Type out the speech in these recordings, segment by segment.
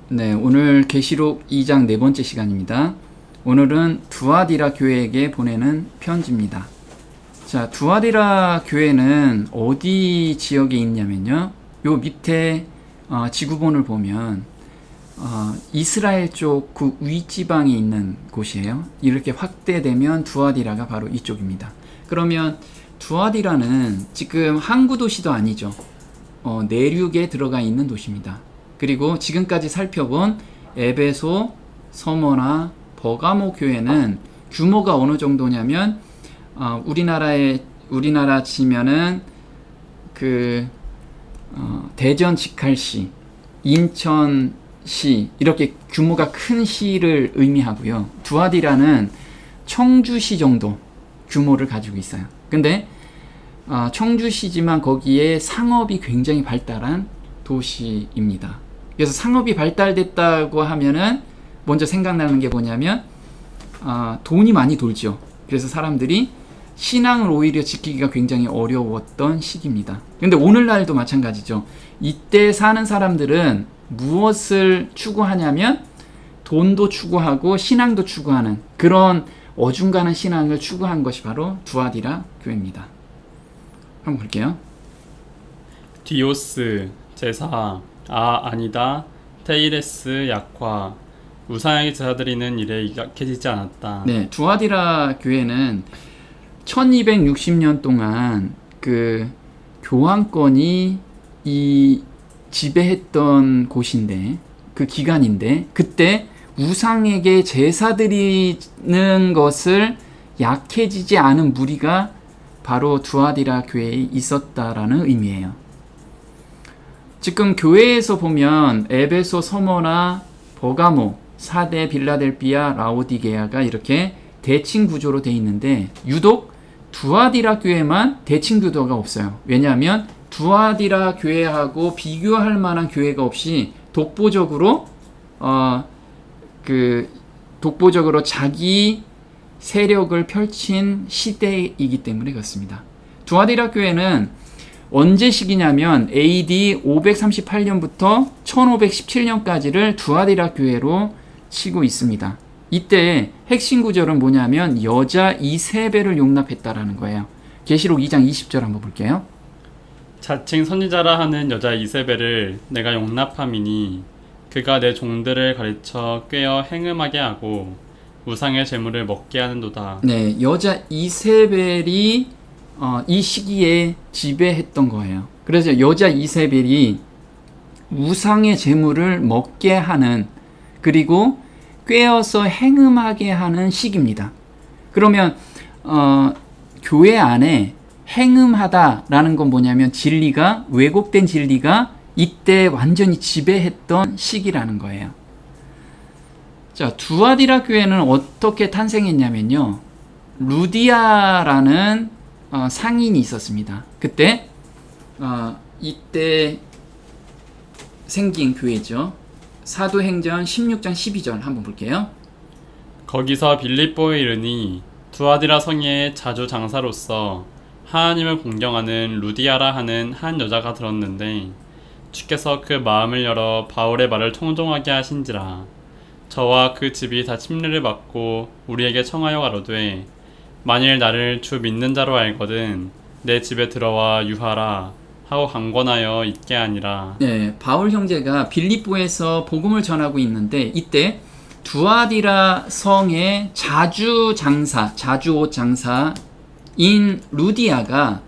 네, 오늘 계시록 2장 네 번째 시간입니다. 오늘은 두아디라 교회에게 보내는 편지입니다. 자, 두아디라 교회는 어디 지역에 있냐면요. 요 밑에 지구본을 보면 이스라엘 쪽 그 윗지방에 있는 곳이에요. 이렇게 확대되면 두아디라가 바로 이쪽입니다. 그러면 두아디라는 지금 항구 도시도 아니죠. 내륙에 들어가 있는 도시입니다. 그리고 지금까지 살펴본 에베소, 서머나, 버가모 교회는 규모가 어느 정도냐면 우리나라 치면은 대전 직할시, 인천시 이렇게 규모가 큰 시를 의미하고요. 두아디라는 청주시 정도 규모를 가지고 있어요. 근데 청주시지만 거기에 상업이 굉장히 발달한 도시입니다. 그래서 상업이 발달됐다고 하면은 먼저 생각나는 게 뭐냐면 돈이 많이 돌죠. 그래서 사람들이 신앙을 오히려 지키기가 굉장히 어려웠던 시기입니다. 근데 오늘날도 마찬가지죠. 이때 사는 사람들은 무엇을 추구하냐면 돈도 추구하고 신앙도 추구하는 그런 어중간한 신앙을 추구한 것이 바로 두아디라 교회입니다. 한번 볼게요. 디오스 제사 아니다 테이레스 약화 우상에게 제사드리는 일에 약해지지 않았다. 네, 두아디라 교회는 1260년 동안 그 교황권이 지배했던 곳인데 그 기간인데 그때 우상에게 제사 드리는 것을 약해지지 않은 무리가 바로 두아디라 교회에 있었다라는 의미예요. 지금 교회에서 보면 에베소, 서머나, 버가모, 사대, 빌라델비아, 라오디게아가 이렇게 대칭 구조로 되어 있는데 유독 두아디라 교회만 대칭 구도가 없어요. 왜냐하면 두아디라 교회하고 비교할 만한 교회가 없이 독보적으로 자기 세력을 펼친 시대이기 때문에 그렇습니다. 두아디라 교회는 언제 시기냐면 AD 538년부터 1517년까지를 두아디라 교회로 치고 있습니다. 이때 핵심 구절은 뭐냐면 여자 이세벨을 용납했다라는 거예요. 계시록 2장 20절 한번 볼게요. 자칭 선지자라 하는 여자 이세벨을 내가 용납함이니 그가 내 종들을 가르쳐 꿰어 행음하게 하고 우상의 제물을 먹게 하는도다. 네, 여자 이세벨이 이 시기에 지배했던 거예요. 그래서 여자 이세벨이 우상의 제물을 먹게 하는 그리고 꿰어서 행음하게 하는 시기입니다. 그러면 교회 안에 행음하다라는 건 뭐냐면 진리가 왜곡된 진리가 이때 완전히 지배했던 시기라는 거예요. 자, 두아디라 교회는 어떻게 탄생했냐면요. 루디아라는 상인이 있었습니다. 그때 이때 생긴 교회죠. 사도행전 16장 12절 한번 볼게요. 거기서 빌립보에 이르니 두아디라 성의 자주 장사로서 하나님을 공경하는 루디아라 하는 한 여자가 들었는데 주께서 그 마음을 열어 바울의 말을 청종하게 하신지라. 저와 그 집이 다 침례를 받고 우리에게 청하여 가로되 만일 나를 주 믿는 자로 알거든 내 집에 들어와 유하라 하고 강권하여 있게 하니라. 네, 바울 형제가 빌립보에서 복음을 전하고 있는데 이때 두아디라 성의 자주옷 장사인 루디아가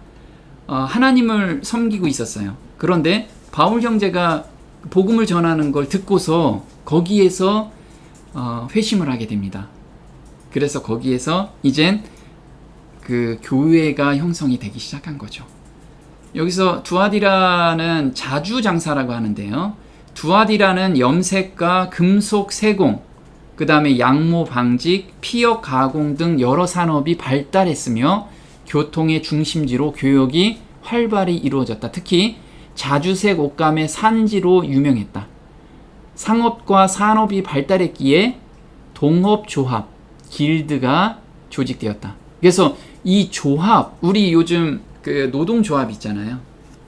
하나님을 섬기고 있었어요. 그런데 바울 형제가 복음을 전하는 걸 듣고서 거기에서 회심을 하게 됩니다. 그래서 거기에서 이젠 그 교회가 형성이 되기 시작한 거죠. 여기서 두아디라는 자주장사라고 하는데요. 두아디라는 염색과 금속 세공, 그 다음에 양모 방직, 피역 가공 등 여러 산업이 발달했으며 교통의 중심지로 교역이 활발히 이루어졌다. 특히 자주색 옷감의 산지로 유명했다. 상업과 산업이 발달했기에 동업조합, 길드가 조직되었다. 그래서 이 조합, 우리 요즘 그 노동조합 있잖아요.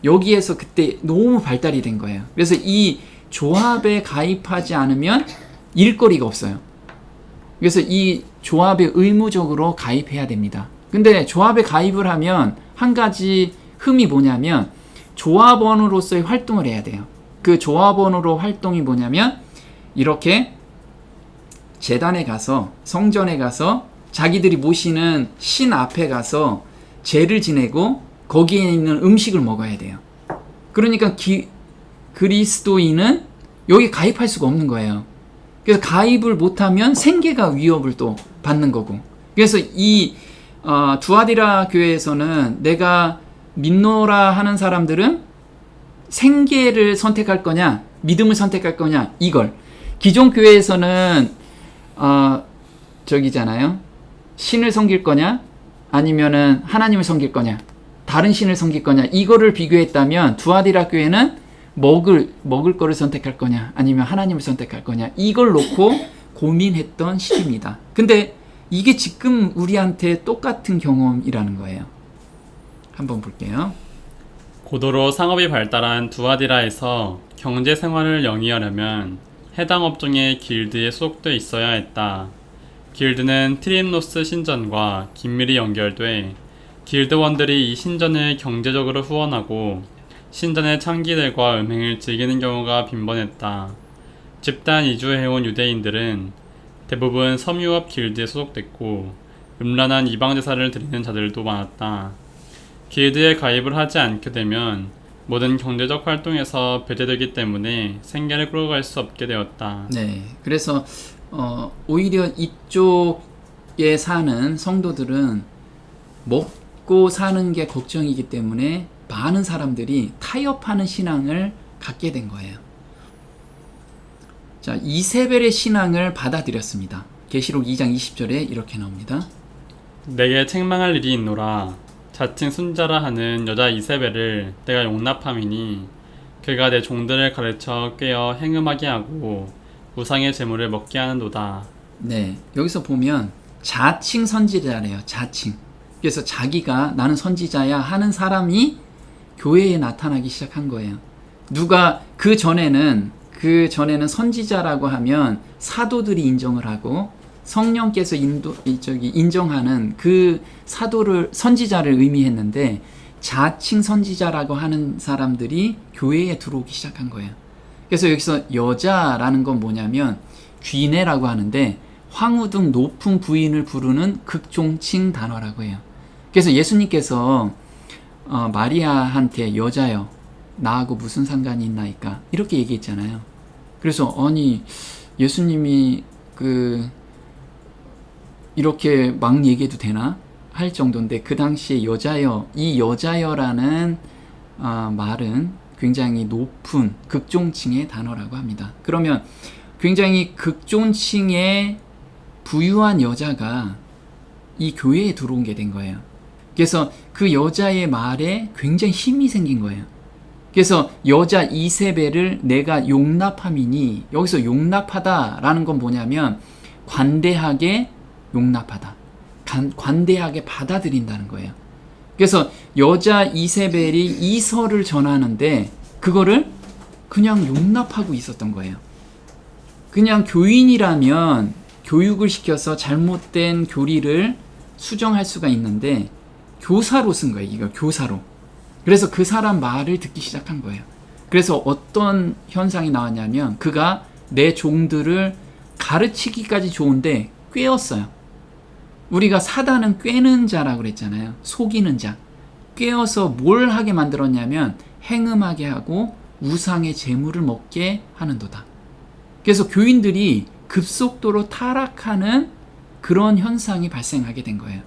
여기에서 그때 너무 발달이 된 거예요. 그래서 이 조합에 가입하지 않으면 일거리가 없어요. 그래서 이 조합에 의무적으로 가입해야 됩니다. 근데 조합에 가입을 하면 한 가지 흠이 뭐냐면 조합원으로서의 활동을 해야 돼요. 그 조합원으로 활동이 뭐냐면 이렇게 제단에 가서 성전에 가서 자기들이 모시는 신 앞에 가서 제를 지내고 거기에 있는 음식을 먹어야 돼요. 그러니까 그리스도인은 여기 가입할 수가 없는 거예요. 그래서 가입을 못하면 생계가 위협을 또 받는 거고. 그래서 이 두아디라 교회에서는 내가 믿노라 하는 사람들은 생계를 선택할 거냐 믿음을 선택할 거냐 이걸. 기존 교회에서는 저기잖아요. 신을 섬길 거냐 아니면은 하나님을 섬길 거냐 다른 신을 섬길 거냐 이거를 비교했다면 두아디라 교회는 먹을 거를 선택할 거냐 아니면 하나님을 선택할 거냐 이걸 놓고 고민했던 시기입니다. 근데 이게 지금 우리한테 똑같은 경험이라는 거예요. 한번 볼게요. 고도로 상업이 발달한 두아디라에서 경제 생활을 영위하려면 해당 업종의 길드에 소속돼 있어야 했다. 길드는 트림노스 신전과 긴밀히 연결돼 길드원들이 이 신전을 경제적으로 후원하고 신전의 창기들과 음행을 즐기는 경우가 빈번했다. 집단 이주해온 유대인들은 대부분 섬유업 길드에 소속됐고 음란한 이방 제사를 드리는 자들도 많았다. 길드에 가입을 하지 않게 되면 모든 경제적 활동에서 배제되기 때문에 생계를 끌어갈 수 없게 되었다. 네, 그래서 오히려 이쪽에 사는 성도들은 먹고 사는 게 걱정이기 때문에 많은 사람들이 타협하는 신앙을 갖게 된 거예요. 자, 이세벨의 신앙을 받아들였습니다. 계시록 2장 20절에 이렇게 나옵니다. 내게 책망할 일이 있노라. 자칭 순자라 하는 여자 이세벨을 내가 용납함이니 그가 내 종들을 가르쳐 꿰어 행음하게 하고 우상의 제물을 먹게 하는도다. 네, 여기서 보면 자칭 선지자래요. 자칭. 그래서 자기가 나는 선지자야 하는 사람이 교회에 나타나기 시작한 거예요. 누가 그 전에는 선지자라고 하면 사도들이 인정을 하고 성령께서 인정하는 그 선지자를 의미했는데 자칭 선지자라고 하는 사람들이 교회에 들어오기 시작한 거예요. 그래서 여기서 여자라는 건 뭐냐면 귀내라고 하는데 황후 등 높은 부인을 부르는 극종칭 단어라고 해요. 그래서 예수님께서 마리아한테 여자여 나하고 무슨 상관이 있나이까 이렇게 얘기했잖아요. 그래서 아니 예수님이 이렇게 막 얘기해도 되나 할 정도인데 그 당시에 여자여, 이 여자여라는 말은 굉장히 높은 극종칭의 단어라고 합니다. 그러면 굉장히 극종칭의 부유한 여자가 이 교회에 들어온 게 된 거예요. 그래서 그 여자의 말에 굉장히 힘이 생긴 거예요. 그래서 여자 이세벨을 내가 용납함이니, 여기서 용납하다라는 건 뭐냐면 관대하게 용납하다, 관대하게 받아들인다는 거예요. 그래서 여자 이세벨이 이설을 전하는데 그거를 그냥 용납하고 있었던 거예요. 그냥 교인이라면 교육을 시켜서 잘못된 교리를 수정할 수가 있는데 교사로 쓴 거예요. 이거 교사로. 그래서 그 사람 말을 듣기 시작한 거예요. 그래서 어떤 현상이 나왔냐면 그가 내 종들을 가르치기까지 좋은데 꿰었어요. 우리가 사단은 꿰는 자라고 그랬잖아요. 속이는 자. 꿰어서 뭘 하게 만들었냐면 행음하게 하고 우상의 재물을 먹게 하는도다. 그래서 교인들이 급속도로 타락하는 그런 현상이 발생하게 된 거예요.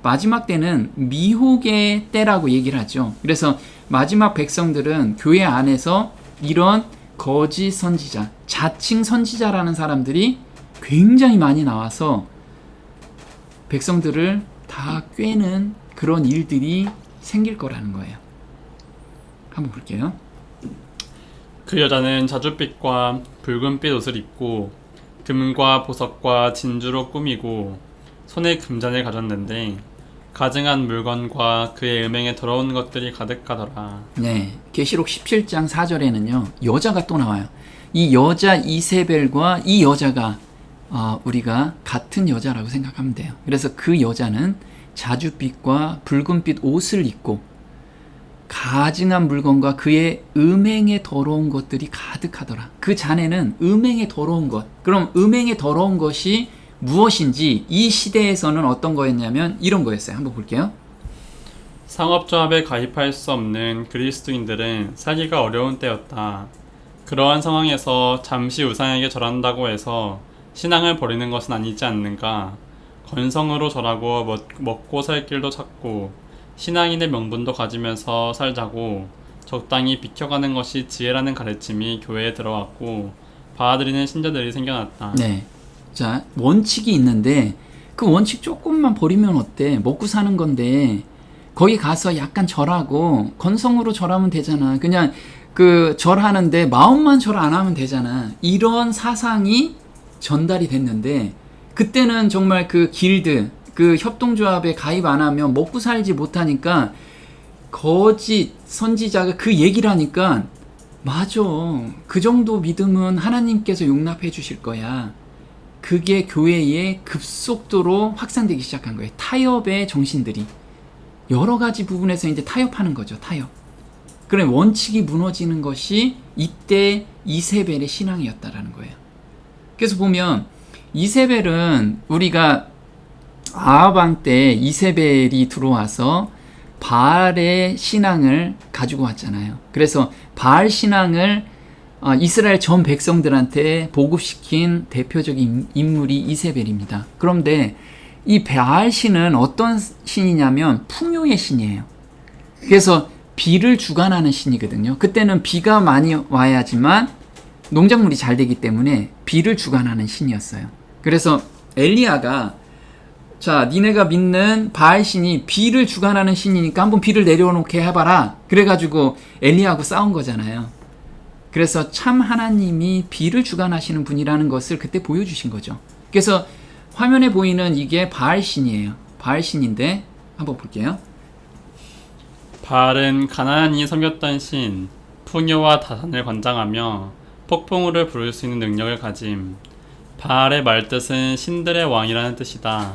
마지막 때는 미혹의 때라고 얘기를 하죠. 그래서 마지막 백성들은 교회 안에서 이런 거짓 선지자, 자칭 선지자라는 사람들이 굉장히 많이 나와서 백성들을 다 꿰는 그런 일들이 생길 거라는 거예요. 한번 볼게요. 그 여자는 자줏빛과 붉은빛 옷을 입고 금과 보석과 진주로 꾸미고 손에 금잔을 가졌는데 가증한 물건과 그의 음행에 더러운 것들이 가득하더라. 네, 계시록 17장 4절에는요 여자가 또 나와요. 이 여자 이세벨과 이 여자가 우리가 같은 여자라고 생각하면 돼요. 그래서 그 여자는 자줏빛과 붉은빛 옷을 입고 가증한 물건과 그의 음행에 더러운 것들이 가득하더라. 그 잔에는 음행에 더러운 것. 그럼 음행에 더러운 것이 무엇인지 이 시대에서는 어떤 거였냐면 이런 거였어요. 한번 볼게요. 상업조합에 가입할 수 없는 그리스도인들은 살기가 어려운 때였다. 그러한 상황에서 잠시 우상에게 절한다고 해서 신앙을 버리는 것은 아니지 않는가. 건성으로 절하고 먹고 살 길도 찾고 신앙인의 명분도 가지면서 살자고 적당히 비켜가는 것이 지혜라는 가르침이 교회에 들어왔고 받아들이는 신자들이 생겨났다. 네. 자, 원칙이 있는데 그 원칙 조금만 버리면 어때? 먹고 사는 건데 거기 가서 약간 절하고 건성으로 절하면 되잖아. 그냥 그 절하는데 마음만 절 안 하면 되잖아. 이런 사상이 전달이 됐는데 그때는 정말 그 길드, 그 협동조합에 가입 안 하면 먹고 살지 못하니까 거짓 선지자가 그 얘기를 하니까 맞아. 그 정도 믿음은 하나님께서 용납해 주실 거야. 그게 교회에 급속도로 확산되기 시작한 거예요. 타협의 정신들이. 여러 가지 부분에서 이제 타협하는 거죠. 타협. 그래 원칙이 무너지는 것이 이때 이세벨의 신앙이었다라는 거예요. 그래서 보면 이세벨은 우리가 아하방 때 이세벨이 들어와서 바알의 신앙을 가지고 왔잖아요. 그래서 바알 신앙을 이스라엘 전 백성들한테 보급시킨 대표적인 인물이 이세벨입니다. 그런데 이 바알 신은 어떤 신이냐면 풍요의 신이에요. 그래서 비를 주관하는 신이거든요. 그때는 비가 많이 와야지만 농작물이 잘 되기 때문에 비를 주관하는 신이었어요. 그래서 엘리야가 자, 니네가 믿는 바알 신이 비를 주관하는 신이니까 한번 비를 내려놓게 해봐라. 그래가지고 엘리야하고 싸운 거잖아요. 그래서 참 하나님이 비를 주관하시는 분이라는 것을 그때 보여주신 거죠. 그래서 화면에 보이는 이게 바알 신이에요. 바알 신인데 한번 볼게요. 바알은 가나안이 섬겼던 신, 풍요와 다산을 관장하며 폭풍우를 부를 수 있는 능력을 가짐. 바알의 말뜻은 신들의 왕이라는 뜻이다.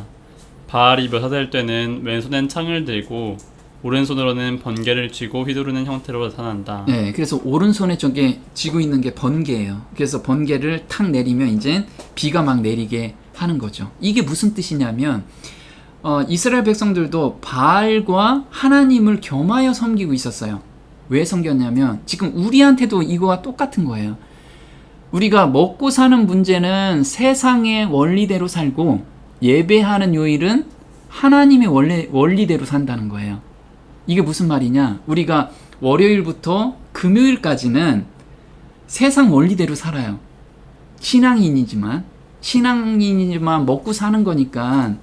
바알이 묘사될 때는 왼손엔 창을 들고 오른손으로는 번개를 쥐고 휘두르는 형태로 나타난다. 네, 그래서 오른손에 저게 쥐고 있는 게 번개예요. 그래서 번개를 탁 내리면 이제 비가 막 내리게 하는 거죠. 이게 무슨 뜻이냐면 이스라엘 백성들도 바알과 하나님을 겸하여 섬기고 있었어요. 왜 섬겼냐면 지금 우리한테도 이거와 똑같은 거예요. 우리가 먹고 사는 문제는 세상의 원리대로 살고 예배하는 요일은 하나님의 원리대로 산다는 거예요. 이게 무슨 말이냐? 우리가 월요일부터 금요일까지는 세상 원리대로 살아요. 신앙인이지만 먹고 사는 거니까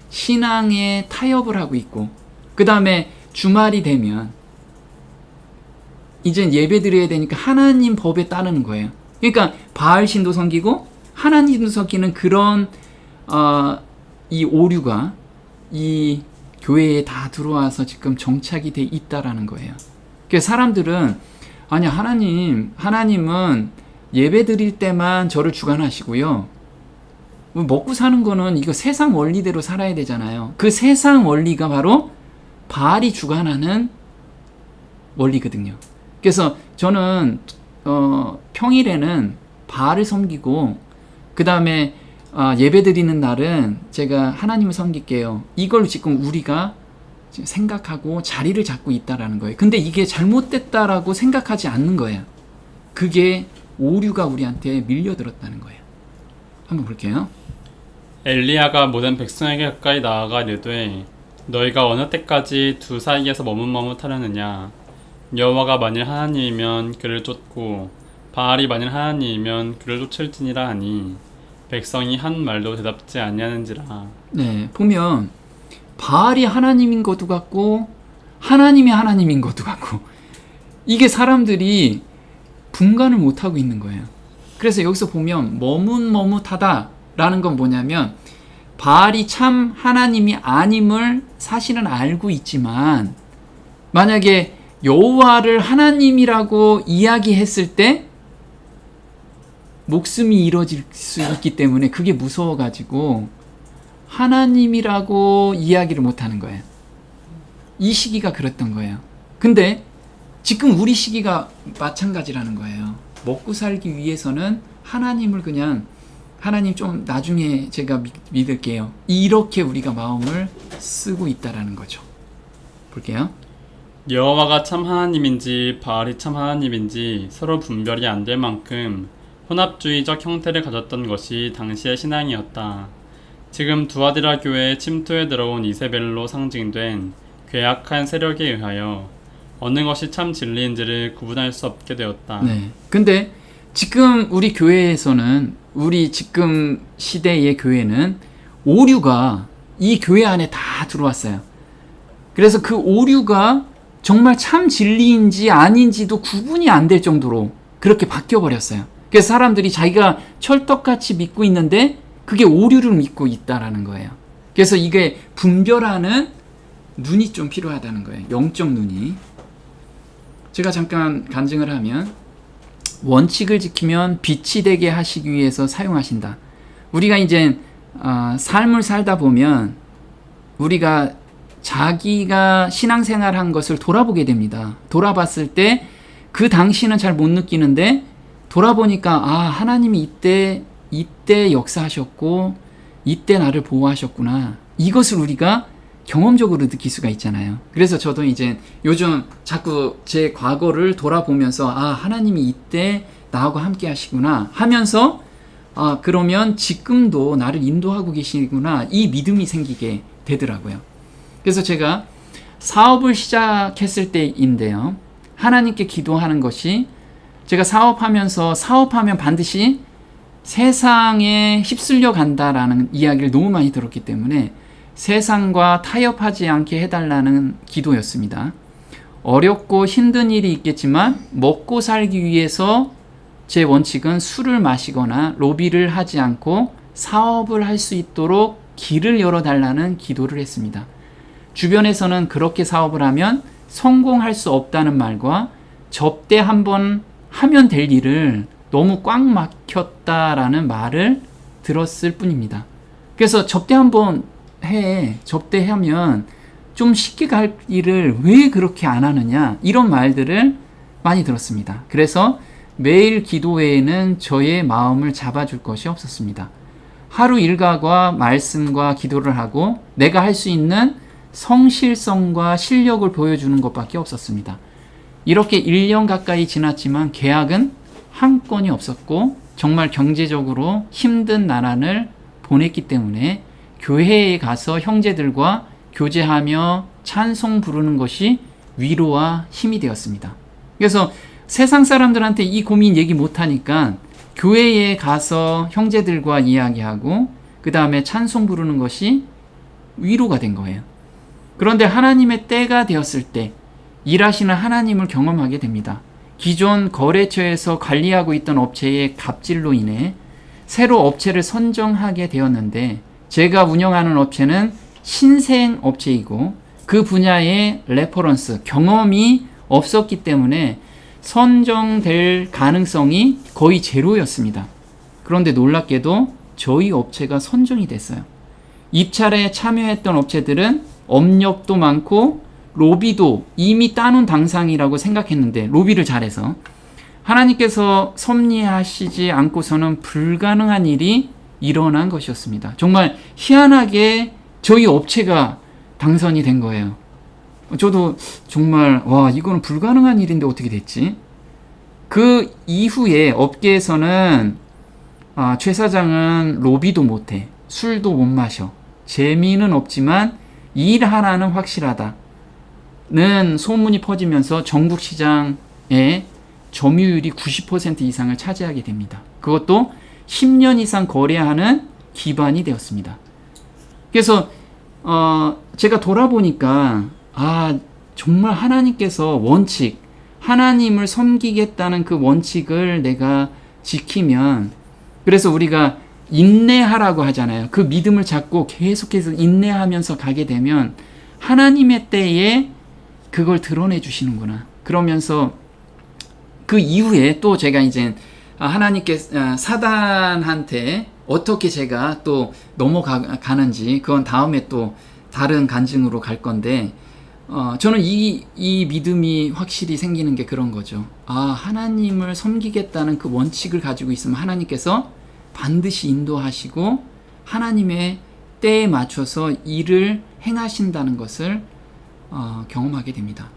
신앙에 타협을 하고 있고 그 다음에 주말이 되면 이제 예배 드려야 되니까 하나님 법에 따르는 거예요. 그러니까 바알 신도 섬기고 하나님도 섬기는 그런 이 오류가 이 교회에 다 들어와서 지금 정착이 돼 있다라는 거예요. 그래서 사람들은 아니 하나님은 예배 드릴 때만 저를 주관하시고요. 먹고 사는 거는 이거 세상 원리대로 살아야 되잖아요. 그 세상 원리가 바로 바알이 주관하는 원리거든요. 그래서 저는 평일에는 바알을 섬기고 그 다음에 예배 드리는 날은 제가 하나님을 섬길게요. 이걸 지금 우리가 생각하고 자리를 잡고 있다라는 거예요. 근데 이게 잘못됐다라고 생각하지 않는 거예요. 그게 오류가 우리한테 밀려들었다는 거예요. 한번 볼게요. 엘리야가 모든 백성에게 가까이 나아가 이르되 너희가 어느 때까지 두 사이에서 머뭇머뭇하려느냐. 여호와가 만일 하나님이면 그를 쫓고 바알이 만일 하나님이면 그를 쫓을지니라 하니 백성이 한 말도 대답지 아니하는지라. 네, 보면 바알이 하나님인 것도 같고 하나님이 하나님인 것도 같고 이게 사람들이 분간을 못하고 있는 거예요. 그래서 여기서 보면 머뭇머뭇하다라는 건 뭐냐면 바알이 참 하나님이 아님을 사실은 알고 있지만 만약에 여호와를 하나님이라고 이야기했을 때 목숨이 잃어질 수 있기 때문에 그게 무서워가지고 하나님이라고 이야기를 못하는 거예요. 이 시기가 그랬던 거예요. 근데 지금 우리 시기가 마찬가지라는 거예요. 먹고 살기 위해서는 하나님을 그냥 하나님 좀 나중에 제가 믿을게요. 이렇게 우리가 마음을 쓰고 있다라는 거죠. 볼게요. 여호와가 참 하나님인지 바알이 참 하나님인지 서로 분별이 안 될 만큼 혼합주의적 형태를 가졌던 것이 당시의 신앙이었다. 지금 두아디라 교회에 침투해 들어온 이세벨로 상징된 괴악한 세력에 의하여 어느 것이 참 진리인지를 구분할 수 없게 되었다. 네. 근데 지금 우리 교회에서는 우리 지금 시대의 교회는 오류가 이 교회 안에 다 들어왔어요. 그래서 그 오류가 정말 참 진리인지 아닌지도 구분이 안 될 정도로 그렇게 바뀌어 버렸어요. 그래서 사람들이 자기가 철떡같이 믿고 있는데 그게 오류를 믿고 있다라는 거예요. 그래서 이게 분별하는 눈이 좀 필요하다는 거예요. 영적 눈이. 제가 잠깐 간증을 하면 원칙을 지키면 빛이 되게 하시기 위해서 사용하신다. 우리가 이제 삶을 살다 보면 우리가 자기가 신앙생활한 것을 돌아보게 됩니다. 돌아봤을 때 그 당시는 잘 못 느끼는데 돌아보니까 하나님이 이때 역사하셨고 이때 나를 보호하셨구나. 이것을 우리가 경험적으로 느낄 수가 있잖아요. 그래서 저도 이제 요즘 자꾸 제 과거를 돌아보면서 하나님이 이때 나하고 함께 하시구나 하면서 그러면 지금도 나를 인도하고 계시구나 이 믿음이 생기게 되더라고요. 그래서 제가 사업을 시작했을 때인데요. 하나님께 기도하는 것이 제가 사업하면 반드시 세상에 휩쓸려 간다라는 이야기를 너무 많이 들었기 때문에 세상과 타협하지 않게 해달라는 기도였습니다. 어렵고 힘든 일이 있겠지만 먹고 살기 위해서 제 원칙은 술을 마시거나 로비를 하지 않고 사업을 할 수 있도록 길을 열어달라는 기도를 했습니다. 주변에서는 그렇게 사업을 하면 성공할 수 없다는 말과 접대 한번 하면 될 일을 너무 꽉 막혔다라는 말을 들었을 뿐입니다. 그래서 접대 한번 접대하면 좀 쉽게 갈 일을 왜 그렇게 안 하느냐 이런 말들을 많이 들었습니다. 그래서 매일 기도 외에는 저의 마음을 잡아줄 것이 없었습니다. 하루 일과와 말씀과 기도를 하고 내가 할 수 있는 성실성과 실력을 보여주는 것밖에 없었습니다. 이렇게 1년 가까이 지났지만 계약은 한 건이 없었고 정말 경제적으로 힘든 나날을 보냈기 때문에 교회에 가서 형제들과 교제하며 찬송 부르는 것이 위로와 힘이 되었습니다. 그래서 세상 사람들한테 이 고민 얘기 못하니까 교회에 가서 형제들과 이야기하고 그 다음에 찬송 부르는 것이 위로가 된 거예요. 그런데 하나님의 때가 되었을 때 일하시는 하나님을 경험하게 됩니다. 기존 거래처에서 관리하고 있던 업체의 갑질로 인해 새로 업체를 선정하게 되었는데 제가 운영하는 업체는 신생 업체이고 그 분야의 레퍼런스, 경험이 없었기 때문에 선정될 가능성이 거의 제로였습니다. 그런데 놀랍게도 저희 업체가 선정이 됐어요. 입찰에 참여했던 업체들은 업력도 많고 로비도 이미 따놓은 당상이라고 생각했는데 로비를 잘해서 하나님께서 섭리하시지 않고서는 불가능한 일이 일어난 것이었습니다. 정말 희한하게 저희 업체가 당선이 된 거예요. 저도 정말 이거는 불가능한 일인데 어떻게 됐지? 그 이후에 업계에서는 최 사장은 로비도 못해, 술도 못 마셔, 재미는 없지만 일 하나는 확실하다 는 소문이 퍼지면서 전국 시장의 점유율이 90% 이상을 차지하게 됩니다. 그것도 10년 이상 거래하는 기반이 되었습니다. 그래서 제가 돌아보니까 정말 하나님께서 원칙, 하나님을 섬기겠다는 그 원칙을 내가 지키면, 그래서 우리가 인내하라고 하잖아요. 그 믿음을 잡고 계속해서 인내하면서 가게 되면 하나님의 때에 그걸 드러내 주시는구나. 그러면서 그 이후에 또 제가 이제 하나님께 사단한테 어떻게 제가 또 넘어가는지 그건 다음에 또 다른 간증으로 갈 건데 저는 이 믿음이 확실히 생기는 게 그런 거죠. 하나님을 섬기겠다는 그 원칙을 가지고 있으면 하나님께서 반드시 인도하시고 하나님의 때에 맞춰서 일을 행하신다는 것을 경험하게 됩니다.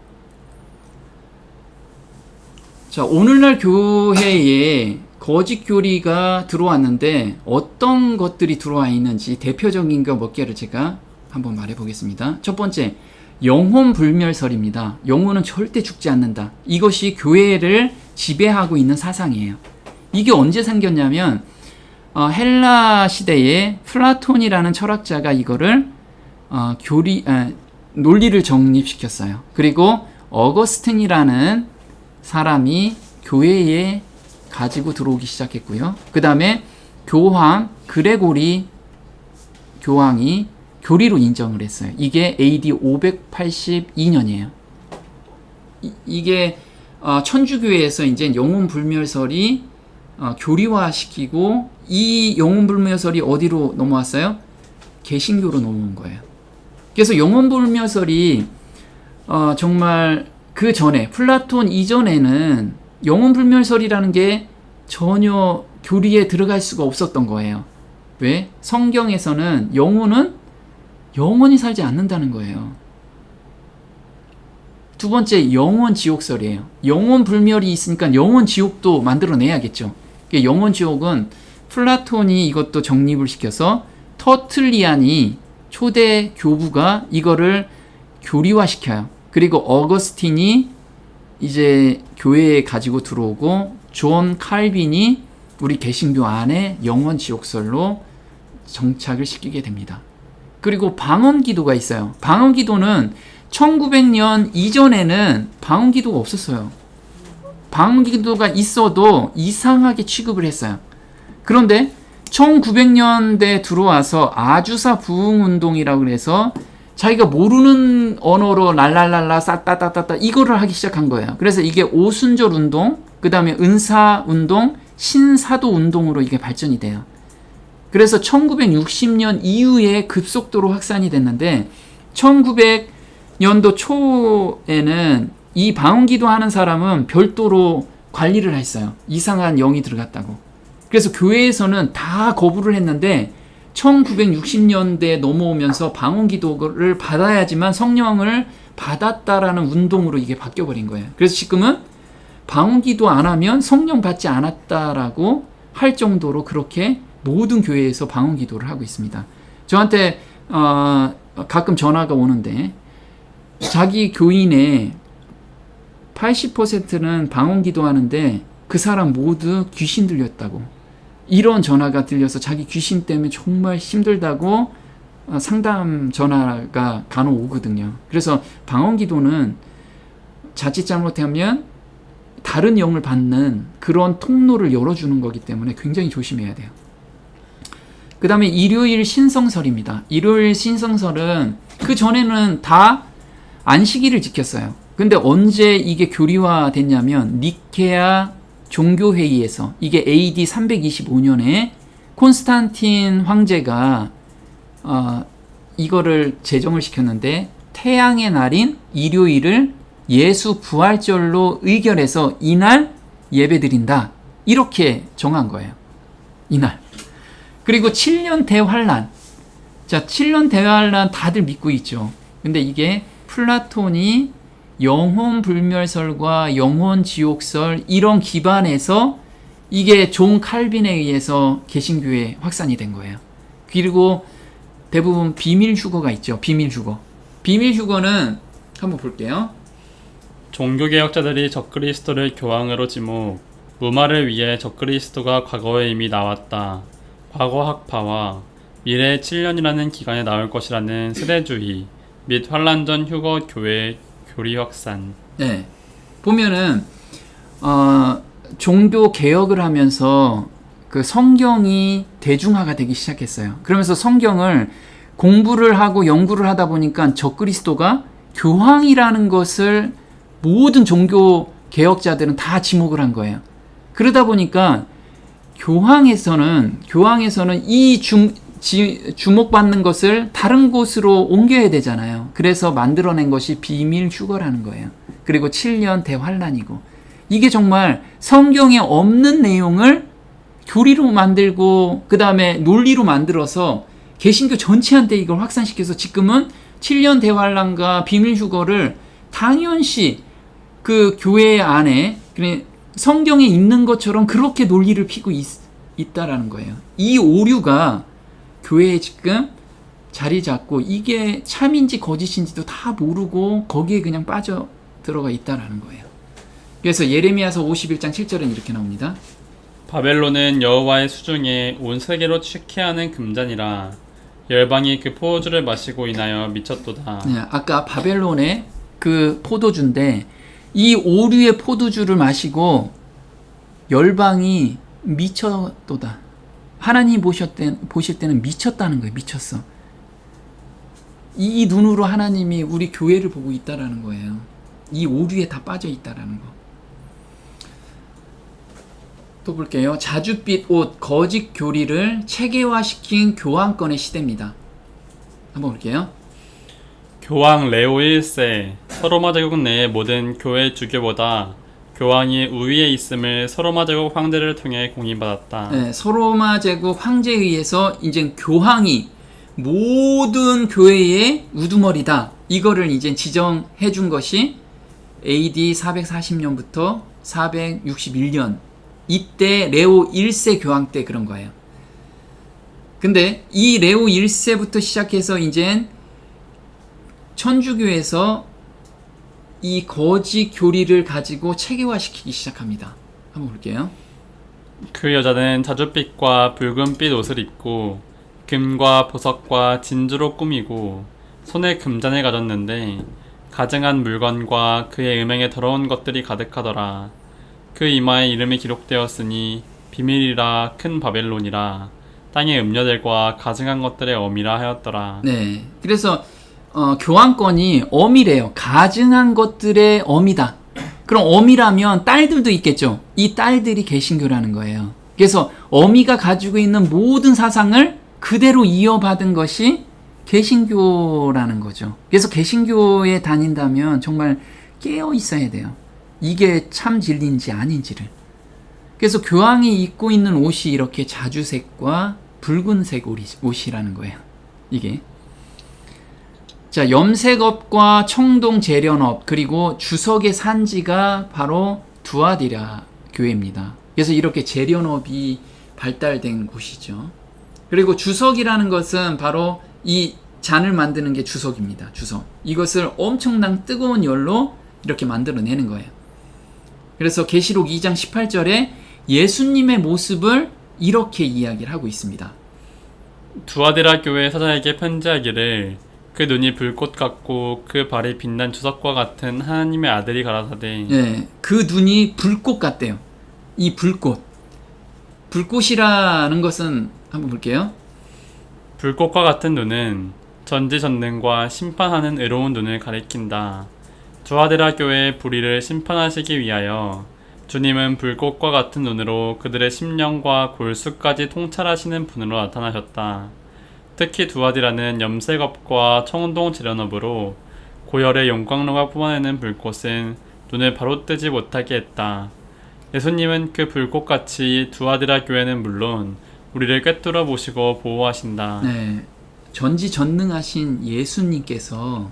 자, 오늘날 교회에 거짓 교리가 들어왔는데 어떤 것들이 들어와 있는지 대표적인 거 몇 개를 제가 한번 말해 보겠습니다. 첫 번째, 영혼 불멸설입니다. 영혼은 절대 죽지 않는다. 이것이 교회를 지배하고 있는 사상이에요. 이게 언제 생겼냐면 헬라 시대에 플라톤이라는 철학자가 이거를 논리를 정립시켰어요. 그리고 어거스틴이라는 사람이 교회에 가지고 들어오기 시작했고요. 그 다음에 교황 그레고리 교황이 교리로 인정을 했어요. 이게 AD 582년이에요. 이게 천주교회에서 이제 영혼 불멸설이 교리화시키고 이 영혼 불멸설이 어디로 넘어왔어요? 개신교로 넘어온 거예요. 그래서 영혼 불멸설이 정말 그 전에 플라톤 이전에는 영혼 불멸설이라는 게 전혀 교리에 들어갈 수가 없었던 거예요. 왜? 성경에서는 영혼은 영원히 살지 않는다는 거예요. 두 번째, 영혼 지옥설이에요. 영혼 불멸이 있으니까 영혼 지옥도 만들어내야겠죠. 영혼 지옥은 플라톤이 이것도 정립을 시켜서 터틀리안이 초대 교부가 이거를 교리화시켜요. 그리고 어거스틴이 이제 교회에 가지고 들어오고 존 칼빈이 우리 개신교 안에 영원 지옥설로 정착을 시키게 됩니다. 그리고 방언기도가 있어요. 방언기도는 1900년 이전에는 방언기도가 없었어요. 방언기도가 있어도 이상하게 취급을 했어요. 그런데 1900년대 들어와서 아주사 부흥운동이라고 해서 자기가 모르는 언어로 랄랄랄라 싸따따따따 이거를 하기 시작한 거예요. 그래서 이게 오순절 운동, 그 다음에 은사 운동, 신사도 운동으로 이게 발전이 돼요. 그래서 1960년 이후에 급속도로 확산이 됐는데 1900년도 초에는 이 방언기도 하는 사람은 별도로 관리를 했어요. 이상한 영이 들어갔다고. 그래서 교회에서는 다 거부를 했는데 1960년대에 넘어오면서 방언기도를 받아야지만 성령을 받았다라는 운동으로 이게 바뀌어버린 거예요. 그래서 지금은 방언기도 안 하면 성령 받지 않았다라고 할 정도로 그렇게 모든 교회에서 방언기도를 하고 있습니다. 저한테 가끔 전화가 오는데 자기 교인의 80%는 방언기도 하는데 그 사람 모두 귀신 들렸다고, 이런 전화가 들려서 자기 귀신 때문에 정말 힘들다고 상담 전화가 간혹 오거든요. 그래서 방언기도는 자칫 잘못하면 다른 영을 받는 그런 통로를 열어주는 거기 때문에 굉장히 조심해야 돼요. 그 다음에 일요일 신성설입니다. 일요일 신성설은 그 전에는 다 안식일을 지켰어요. 근데 언제 이게 교리화 됐냐면 니케아 종교회의에서, 이게 AD 325년에 콘스탄틴 황제가 이거를 제정을 시켰는데 태양의 날인 일요일을 예수 부활절로 의결해서 이날 예배드린다, 이렇게 정한 거예요. 이날. 그리고 7년 대환란. 자, 7년 대환란 다들 믿고 있죠. 근데 이게 플라톤이 영혼 불멸설과 영혼 지옥설 이런 기반에서 이게 존 칼빈에 의해서 개신교에 확산이 된 거예요. 그리고 대부분 비밀 휴거가 있죠. 비밀 휴거. 비밀 휴거는 한번 볼게요. 종교개혁자들이 적그리스도를 교황으로 지목, 무마를 위해 적그리스도가 과거에 이미 나왔다. 과거학파와 미래의 7년이라는 기간에 나올 것이라는 세대주의 및 환란 전 휴거 교회의 교리 확산. 네, 보면은 종교 개혁을 하면서 그 성경이 대중화가 되기 시작했어요. 그러면서 성경을 공부를 하고 연구를 하다 보니까 적그리스도가 교황이라는 것을 모든 종교 개혁자들은 다 지목을 한 거예요. 그러다 보니까 교황에서는 이 주목받는 것을 다른 곳으로 옮겨야 되잖아요. 그래서 만들어낸 것이 비밀 휴거라는 거예요. 그리고 7년 대환란이고, 이게 정말 성경에 없는 내용을 교리로 만들고 그 다음에 논리로 만들어서 개신교 전체한테 이걸 확산시켜서 지금은 7년 대환란과 비밀 휴거를 당연시 그 교회 안에 성경에 있는 것처럼 그렇게 논리를 피고 있다라는 거예요. 이 오류가 교회에 지금 자리 잡고 이게 참인지 거짓인지도 다 모르고 거기에 그냥 빠져 들어가 있다라는 거예요. 그래서 예레미야서 51장 7절은 이렇게 나옵니다. 바벨론은 여호와의 수중에 온 세계로 취케하는 금잔이라 열방이 그 포도주를 마시고 인하여 미쳤도다. 네, 아까 바벨론의 그 포도주인데 이 오류의 포도주를 마시고 열방이 미쳤도다. 하나님 보실 때는 미쳤다는 거예요. 미쳤어. 이 눈으로 하나님이 우리 교회를 보고 있다라는 거예요. 이 오류에 다 빠져 있다라는 거. 또 볼게요. 자줏빛 옷, 거짓 교리를 체계화시킨 교황권의 시대입니다. 한번 볼게요. 교황 레오 1세 서로마 제국 내의 모든 교회 주교보다 교황이 우위에 있음을 서로마 제국 황제를 통해 공인받았다. 네, 서로마 제국 황제에 의해서 이제 교황이 모든 교회의 우두머리다. 이거를 이제 지정해 준 것이 AD 440년부터 461년 이때 레오 1세 교황 때 그런 거예요. 근데 이 레오 1세부터 시작해서 이제 천주교에서 이 거짓 교리를 가지고 체계화시키기 시작합니다. 한번 볼게요. 그 여자는 자줏빛과 붉은빛 옷을 입고 금과 보석과 진주로 꾸미고 손에 금잔을 가졌는데 가증한 물건과 그의 음행에 더러운 것들이 가득하더라. 그 이마에 이름이 기록되었으니 비밀이라 큰 바벨론이라 땅의 음녀들과 가증한 것들의 어미라 하였더라. 네, 그래서 교황권이 어미래요. 가증한 것들의 어미다. 그럼 어미라면 딸들도 있겠죠. 이 딸들이 개신교라는 거예요. 그래서 어미가 가지고 있는 모든 사상을 그대로 이어받은 것이 개신교라는 거죠. 그래서 개신교에 다닌다면 정말 깨어 있어야 돼요. 이게 참 진리인지 아닌지를. 그래서 교황이 입고 있는 옷이 이렇게 자주색과 붉은색 옷이라는 거예요. 이게. 자, 염색업과 청동 재련업 그리고 주석의 산지가 바로 두아디라 교회입니다. 그래서 이렇게 재련업이 발달된 곳이죠. 그리고 주석이라는 것은 바로 이 잔을 만드는 게 주석입니다. 주석. 이것을 엄청난 뜨거운 열로 이렇게 만들어내는 거예요. 그래서 계시록 2장 18절에 예수님의 모습을 이렇게 이야기를 하고 있습니다. 두아디라 교회 사장에게 편지하기를 그 눈이 불꽃 같고 그 발이 빛난 주석과 같은 하나님의 아들이 가라사대. 네, 그 눈이 불꽃 같대요. 이 불꽃. 불꽃이라는 것은 한번 볼게요. 불꽃과 같은 눈은 전지전능과 심판하는 의로운 눈을 가리킨다. 두아디라 교회의 불의를 심판하시기 위하여 주님은 불꽃과 같은 눈으로 그들의 심령과 골수까지 통찰하시는 분으로 나타나셨다. 특히 두아디라는 염색업과 청동 재련업으로 고열의 용광로가 뿜어내는 불꽃은 눈을 바로 뜨지 못하게 했다. 예수님은 그 불꽃같이 두아디라 교회는 물론 우리를 꿰뚫어 보시고 보호하신다. 네, 전지전능하신 예수님께서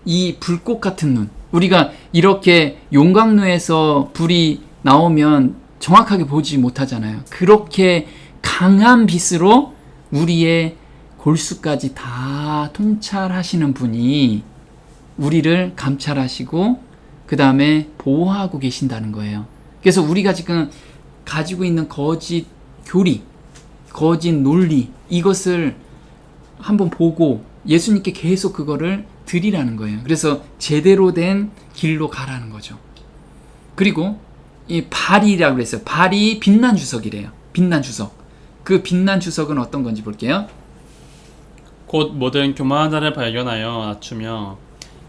이 불꽃 같은 눈, 우리가 이렇게 용광로에서 불이 나오면 정확하게 보지 못하잖아요. 그렇게 강한 빛으로 우리의 골수까지 다 통찰하시는 분이 우리를 감찰하시고 그 다음에 보호하고 계신다는 거예요. 그래서 우리가 지금 가지고 있는 거짓 교리, 거짓 논리, 이것을 한번 보고 예수님께 계속 그거를 드리라는 거예요. 그래서 제대로 된 길로 가라는 거죠. 그리고 이 발이라고 그랬어요. 발이 빛난 주석이래요. 빛난 주석. 그 빛난 주석은 어떤 건지 볼게요. 곧 모든 교만한 자를 발견하여 낮추며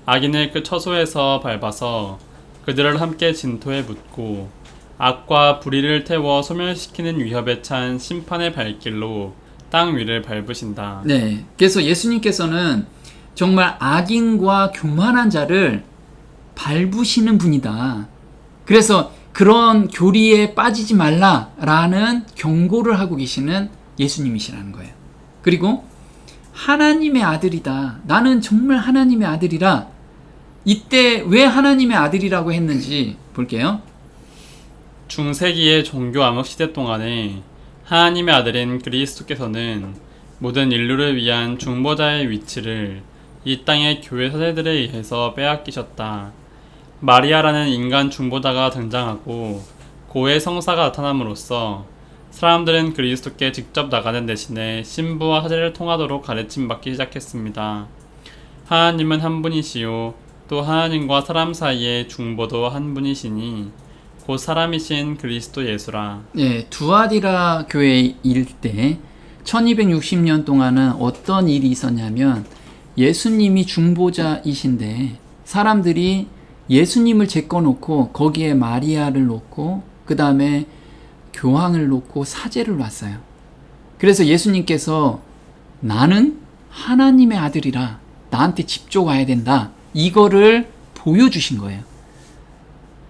악인을 그 처소에서 밟아서 그들을 함께 진토에 묻고 악과 불의를 태워 소멸시키는 위협에 찬 심판의 발길로 땅 위를 밟으신다. 네, 그래서 예수님께서는 정말 악인과 교만한 자를 밟으시는 분이다. 그래서 그런 교리에 빠지지 말라라는 경고를 하고 계시는 예수님이시라는 거예요. 그리고 하나님의 아들이다. 나는 정말 하나님의 아들이라. 이때 왜 하나님의 아들이라고 했는지 볼게요. 중세기의 종교 암흑 시대 동안에 하나님의 아들인 그리스도께서는 모든 인류를 위한 중보자의 위치를 이 땅의 교회 사제들에 의해서 빼앗기셨다. 마리아라는 인간 중보자가 등장하고 고의 성사가 나타남으로써 사람들은 그리스도께 직접 나가는 대신에 신부와 사제를 통하도록 가르침받기 시작했습니다. 하나님은 한 분이시요 또 하나님과 사람 사이의 중보도 한 분이시니 곧 사람이신 그리스도 예수라. 예, 두아디라 교회 일때 1260년 동안은 어떤 일이 있었냐면 예수님이 중보자이신데 사람들이 예수님을 제껴놓고 거기에 마리아를 놓고 그 다음에 교황을 놓고 사제를 놨어요. 그래서 예수님께서 나는 하나님의 아들이라 나한테 집조 와야 된다. 이거를 보여주신 거예요.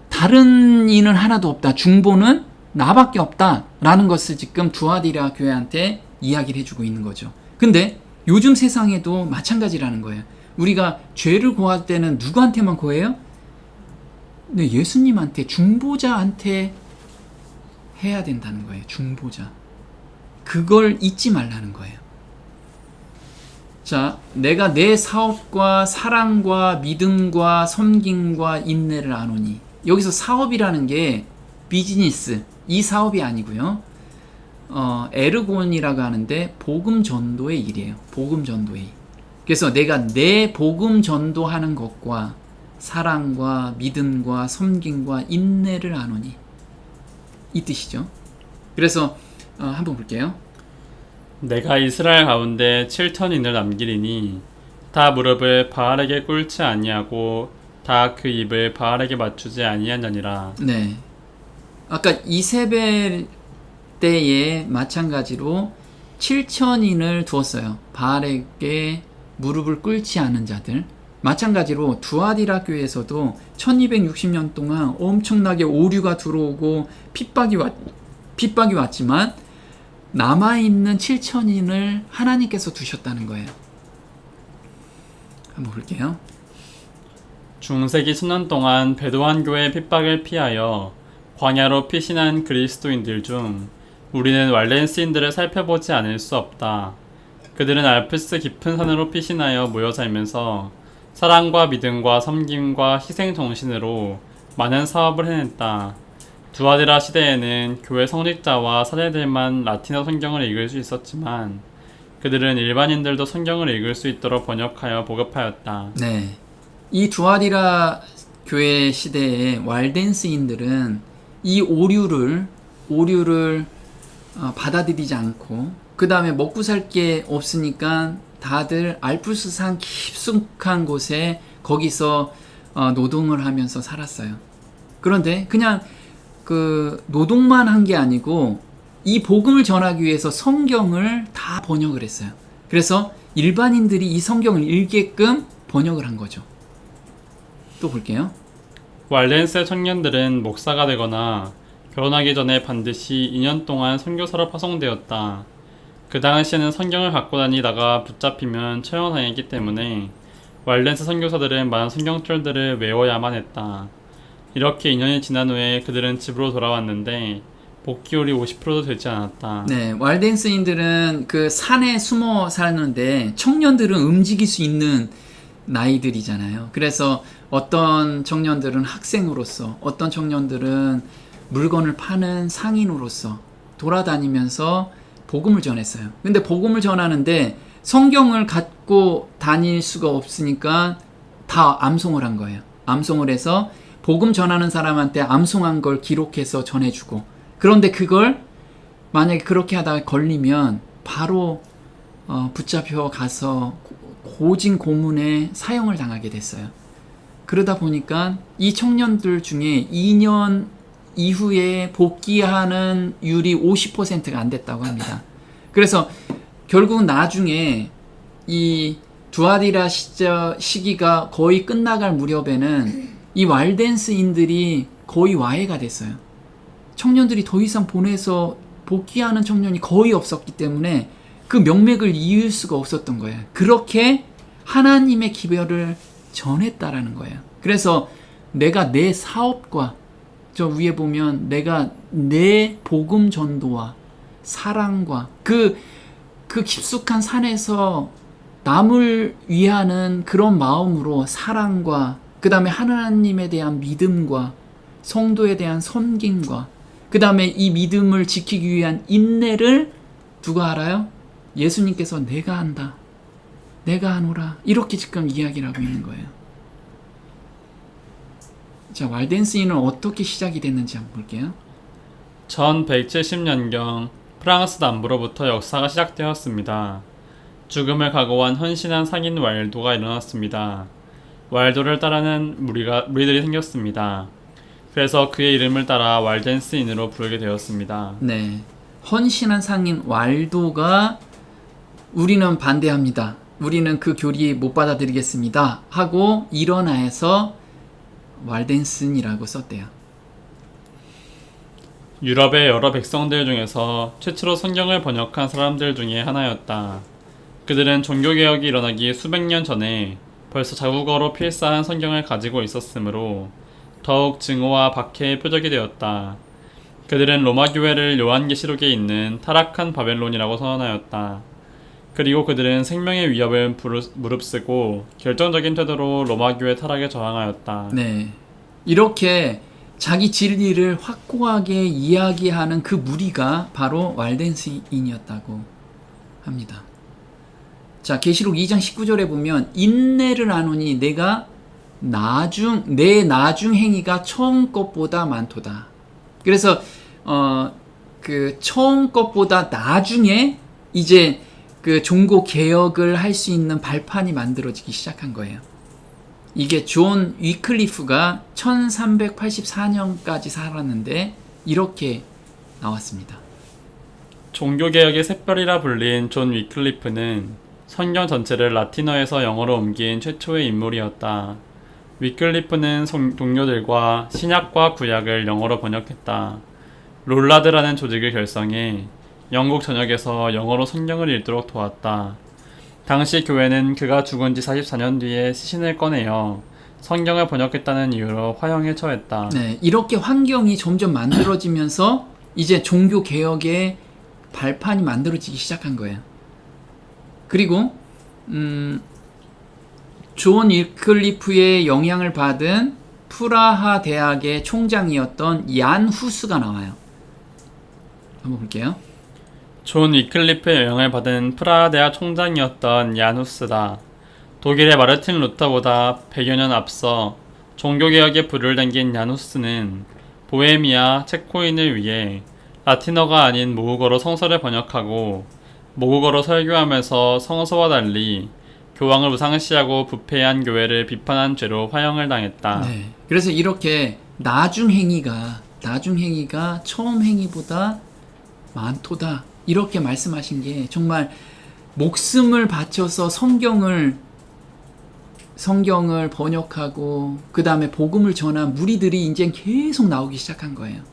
다른 이는 하나도 없다. 중보는 나밖에 없다. 라는 것을 지금 두아디라 교회한테 이야기를 해주고 있는 거죠. 근데 요즘 세상에도 마찬가지라는 거예요. 우리가 죄를 고할 때는 누구한테만 고해요? 네, 예수님한테, 중보자한테 해야 된다는 거예요. 중보자. 그걸 잊지 말라는 거예요. 자, 내가 내 사업과 사랑과 믿음과 섬김과 인내를 아노니. 여기서 사업이라는 게 비즈니스, 이 사업이 아니고요. 에르곤이라고 하는데 복음 전도의 일이에요. 복음 전도의 일. 그래서 내가 내 복음 전도하는 것과 사랑과 믿음과 섬김과 인내를 아노니. 이 뜻이죠. 그래서 한번 볼게요. 내가 이스라엘 가운데 7천인을 남기리니 다 무릎을 바알에게 꿇지 아니하고 다 그 입을 바알에게 맞추지 아니하느니라. 네. 아까 이세벨 때에 마찬가지로 7천인을 두었어요. 바알에게 무릎을 꿇지 않은 자들. 마찬가지로 두아디라 교회에서도 1260년 동안 엄청나게 오류가 들어오고 핍박이 왔지만 남아있는 7천인을 하나님께서 두셨다는 거예요. 한번 볼게요. 중세기 수년 동안 베도한 교회의 핍박을 피하여 광야로 피신한 그리스도인들 중 우리는 왈렌스인들을 살펴보지 않을 수 없다. 그들은 알프스 깊은 산으로 피신하여 모여 살면서 사랑과 믿음과 섬김과 희생 정신으로 많은 사업을 해냈다. 두아디라 시대에는 교회 성직자와 사제들만 라틴어 성경을 읽을 수 있었지만 그들은 일반인들도 성경을 읽을 수 있도록 번역하여 보급하였다. 네. 이 두아디라 교회 시대의 왈덴스인들은 이 오류를 받아들이지 않고 그 다음에 먹고 살 게 없으니까 다들 알프스산 깊숙한 곳에 거기서 노동을 하면서 살았어요. 그런데 그냥 그 노동만 한 게 아니고 이 복음을 전하기 위해서 성경을 다 번역을 했어요. 그래서 일반인들이 이 성경을 읽게끔 번역을 한 거죠. 또 볼게요. 왈렌스 청년들은 목사가 되거나 결혼하기 전에 반드시 2년 동안 선교사로 파송되었다. 그 당시에는 성경을 갖고 다니다가 붙잡히면 처형당했기 때문에 왈렌스 선교사들은 많은 성경절들을 외워야만 했다. 이렇게 2년이 지난 후에 그들은 집으로 돌아왔는데 복귀율이 50%도 되지 않았다. 네, 왈덴스인들은 그 산에 숨어 사는데 청년들은 움직일 수 있는 나이들이잖아요. 그래서 어떤 청년들은 학생으로서, 어떤 청년들은 물건을 파는 상인으로서 돌아다니면서 복음을 전했어요. 근데 복음을 전하는데 성경을 갖고 다닐 수가 없으니까 다 암송을 한 거예요. 암송을 해서 복음 전하는 사람한테 암송한 걸 기록해서 전해주고, 그런데 그걸 만약에 그렇게 하다가 걸리면 바로 붙잡혀 가서 고진 고문에 사형을 당하게 됐어요. 그러다 보니까 이 청년들 중에 2년 이후에 복귀하는 율이 50%가 안 됐다고 합니다. 그래서 결국 나중에 이 두아디라 시기가 거의 끝나갈 무렵에는 이 왈덴스인들이 거의 와해가 됐어요. 청년들이 더 이상 보내서 복귀하는 청년이 거의 없었기 때문에 그 명맥을 이을 수가 없었던 거예요. 그렇게 하나님의 기별을 전했다라는 거예요. 그래서 내가 내 사업과 저 위에 보면 내가 내 복음 전도와 사랑과 그 깊숙한 산에서 남을 위하는 그런 마음으로 사랑과 그 다음에 하나님에 대한 믿음과 성도에 대한 섬김과 그 다음에 이 믿음을 지키기 위한 인내를 누가 알아요? 예수님께서 내가 한다. 내가 하노라. 이렇게 지금 이야기를 하고 있는 거예요. 자, 왈덴스인은 어떻게 시작이 됐는지 한번 볼게요. 1170년경 프랑스 남부로부터 역사가 시작되었습니다. 죽음을 각오한 헌신한 상인 왈도가 일어났습니다. 왈도를 따르는 무리들이 생겼습니다. 그래서 그의 이름을 따라 왈덴스인으로 부르게 되었습니다. 네, 헌신한 상인 왈도가 우리는 반대합니다. 우리는 그 교리 못 받아들이겠습니다. 하고 일어나서 왈덴슨이라고 썼대요. 유럽의 여러 백성들 중에서 최초로 성경을 번역한 사람들 중에 하나였다. 그들은 종교개혁이 일어나기 수백 년 전에 벌써 자국어로 필사한 성경을 가지고 있었으므로 더욱 증오와 박해의 표적이 되었다. 그들은 로마 교회를 요한계시록에 있는 타락한 바벨론이라고 선언하였다. 그리고 그들은 생명의 위협을 무릅쓰고 결정적인 태도로 로마 교회 타락에 저항하였다. 네, 이렇게 자기 진리를 확고하게 이야기하는 그 무리가 바로 왈덴스인이었다고 합니다. 자, 계시록 2장 19절에 보면 인내를 하노니 내가 내 나중 행위가 처음 것보다 많도다. 그래서 그 처음 것보다 나중에 이제 그 종교 개혁을 할 수 있는 발판이 만들어지기 시작한 거예요. 이게 존 위클리프가 1384년까지 살았는데 이렇게 나왔습니다. 종교개혁의 샛별이라 불린 존 위클리프는 성경 전체를 라틴어에서 영어로 옮긴 최초의 인물이었다. 위클리프는 동료들과 신약과 구약을 영어로 번역했다. 롤라드라는 조직을 결성해 영국 전역에서 영어로 성경을 읽도록 도왔다. 당시 교회는 그가 죽은 지 44년 뒤에 시신을 꺼내어 성경을 번역했다는 이유로 화형에 처했다. 네, 이렇게 환경이 점점 만들어지면서 이제 종교 개혁의 발판이 만들어지기 시작한 거예요. 그리고 존 위클리프의 영향을 받은 프라하 대학의 총장이었던 얀 후스가 나와요. 한번 볼게요. 존 위클리프의 영향을 받은 프라하 대학 총장이었던 얀 후스다. 독일의 마르틴 루터보다 100여 년 앞서 종교개혁에 불을 당긴 얀 후스는 보헤미아, 체코인을 위해 라틴어가 아닌 모국어로 성서를 번역하고 모국어로 설교하면서 성서와 달리 교황을 우상시하고 부패한 교회를 비판한 죄로 화형을 당했다. 네, 그래서 이렇게 나중 행위가 처음 행위보다 많도다. 이렇게 말씀하신 게 정말 목숨을 바쳐서 성경을 번역하고 그 다음에 복음을 전한 무리들이 이제 계속 나오기 시작한 거예요.